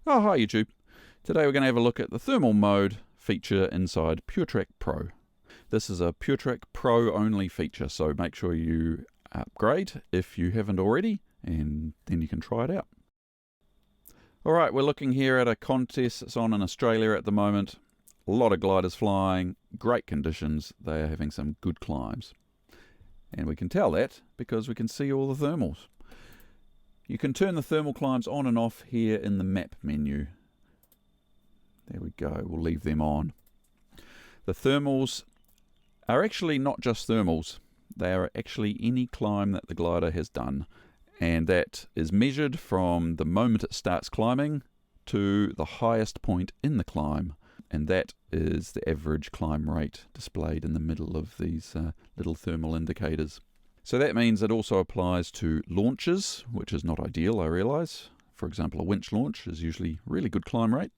Oh, hi YouTube. Today we're going to have a look at the thermal mode feature inside PureTrack Pro. This is a PureTrack Pro only feature, so make sure you upgrade if you haven't already, and then you can try it out. Alright, we're looking here at a contest that's on in Australia at the moment. A lot of gliders flying, great conditions, they are having some good climbs. And we can tell that because we can see all the thermals. You can turn the thermal climbs on and off here in the map menu. There we go, we'll leave them on. The thermals are actually not just thermals, they are actually any climb that the glider has done. And that is measured from the moment it starts climbing to the highest point in the climb. And that is the average climb rate displayed in the middle of these little thermal indicators. So that means it also applies to launches, which is not ideal, I realise. For example, a winch launch is usually really good climb rate,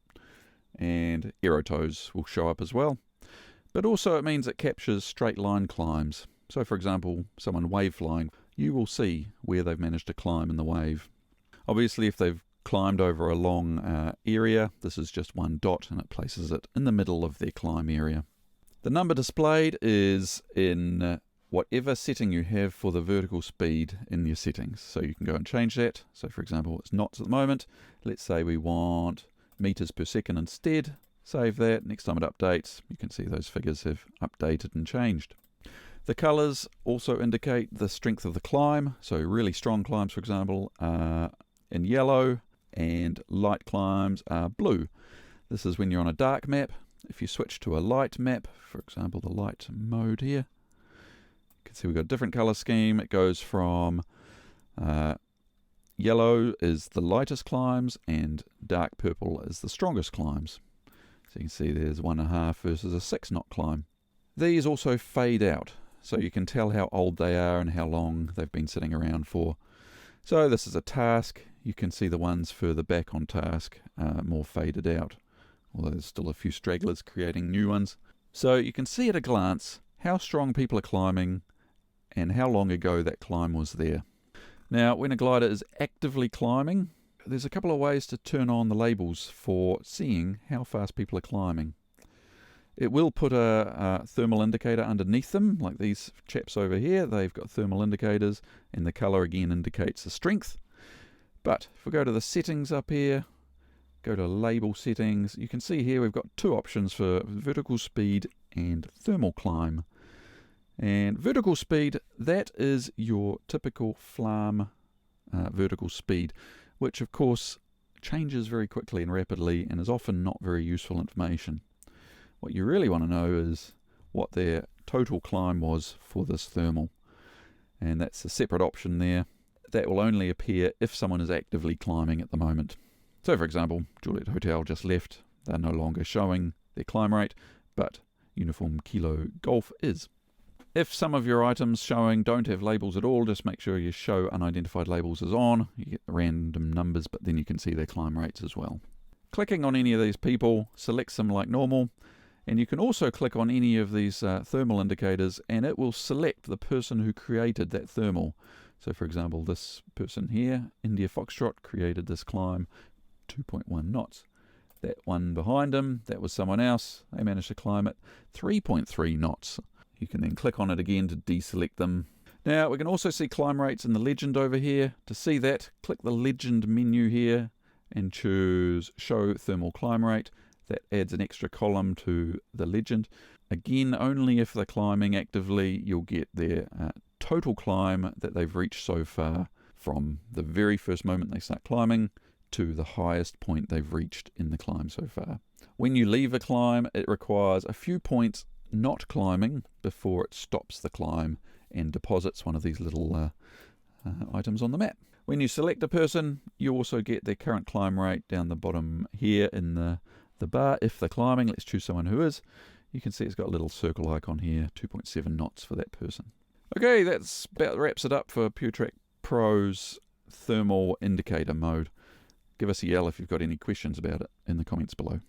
and aerotows will show up as well. But also it means it captures straight line climbs. So for example, someone wave flying, you will see where they've managed to climb in the wave. Obviously, if they've climbed over a long area, this is just one dot and it places it in the middle of their climb area. The number displayed is in whatever setting you have for the vertical speed in your settings. So you can go and change that. So for example, it's knots at the moment. Let's say we want meters per second instead. Save that. Next time it updates, you can see those figures have updated and changed. The colors also indicate the strength of the climb. So really strong climbs, for example, are in yellow and light climbs are blue. This is when you're on a dark map. If you switch to a light map, for example, the light mode here, you can see we've got a different color scheme. It goes from yellow is the lightest climbs and dark purple is the strongest climbs. So you can see there's 1.5 versus a 6 knot climb. These also fade out, so you can tell how old they are and how long they've been sitting around for. So this is a task. You can see the ones further back on task are more faded out, although there's still a few stragglers creating new ones. So you can see at a glance how strong people are climbing and how long ago that climb was there. Now, when a glider is actively climbing, there's a couple of ways to turn on the labels for seeing how fast people are climbing. It will put a thermal indicator underneath them, like these chaps over here. They've got thermal indicators, and the color again indicates the strength. But if we go to the settings up here, go to label settings, you can see here we've got two options for vertical speed and thermal climb. And vertical speed, that is your typical FLAM vertical speed, which of course changes very quickly and rapidly and is often not very useful information. What you really want to know is what their total climb was for this thermal. And that's a separate option there. That will only appear if someone is actively climbing at the moment. So for example, Juliet Hotel just left. They're no longer showing their climb rate, but Uniform Kilo Golf is. If some of your items showing don't have labels at all, just make sure you show unidentified labels as on. You get the random numbers, but then you can see their climb rates as well. Clicking on any of these people selects them like normal, and you can also click on any of these thermal indicators and it will select the person who created that thermal. So for example, this person here, India Foxtrot, created this climb 2.1 knots. That one behind him, that was someone else. They managed to climb it 3.3 knots. You can then click on it again to deselect them. Now we can also see climb rates in the legend over here. To see that, click the legend menu here and choose show thermal climb rate. That adds an extra column to the legend. Again, only if they're climbing actively, you'll get their total climb that they've reached so far from the very first moment they start climbing to the highest point they've reached in the climb so far. When you leave a climb, it requires a few points not climbing before it stops the climb and deposits one of these little items on the map. When you select a person, you also get their current climb rate down the bottom here in the bar. If they're climbing, let's choose someone who is. You can see it's got a little circle icon here, 2.7 knots for that person. Okay, that's about wraps it up for PureTrack Pro's thermal indicator mode. Give us a yell if you've got any questions about it in the comments below.